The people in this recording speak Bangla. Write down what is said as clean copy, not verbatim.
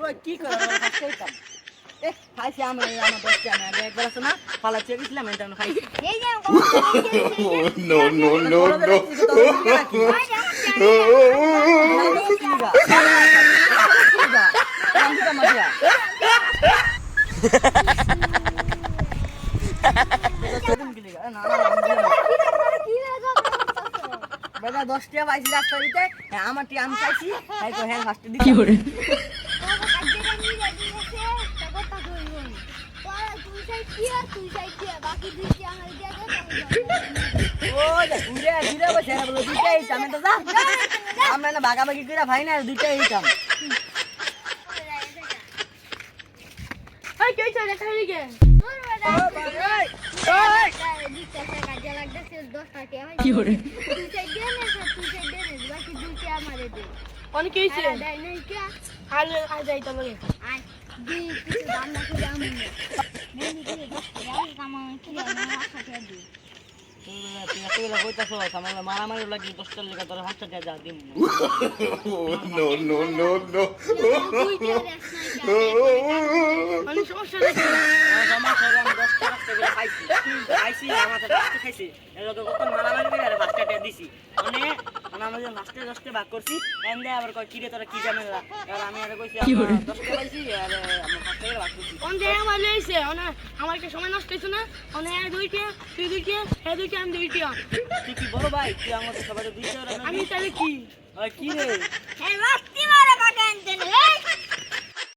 ওই কি করে ফার্স্টেই কাম খাইছি আমার 10 টা আমি একবার আছে না ফালা চেয়ে গেছিলাম এটা আমি খাইছি No, no, no, no. বেলা 10 টা পাইছি রাস্তা দিতে আমার টি আমি খাইছি তাই তো হ্যাঁ ফার্স্টে দিছি কি করে ও ঘুরে ঘুরে বসে বলে দুইটাই আমি তো যা আমরা না ভাগাভাগি করে ভাই না দুইটাই কাম ওই কই চলে খালি গে কি করে অনেক হইছে আর যাই তো বলে মারামারি লাগি 10 টার লেখা তোর 5 টাকা যা দিম No, no, no, no. অনেক সমস্যা দেখি আমার সরে আমি 10 টাকা করে খাইছি খাইছি আমার তো খাইছি এরকম কত মারামারি করে আর 5 টাকা দিছি মানে আমাদের লাস্টে 10 টাকা ভাগ করছি এন্ড আবার কই কিরে তোরা কি জানেন আর আমি আর কইছি 10 টাকা পাইছি আর আমি 5 টাকা ভাগ করছি কোন যে আমার লইছে আমার কি সময় নষ্ট হইছে না অনেক দুইটা তুই দুইটা এই দুইটা আমি দুইটা তুই কি বড় ভাই তুই আমাদের সবাই 2 টাকা আমি তাহলে কি কি রে এই রাত্রি মারা কাটেন দেন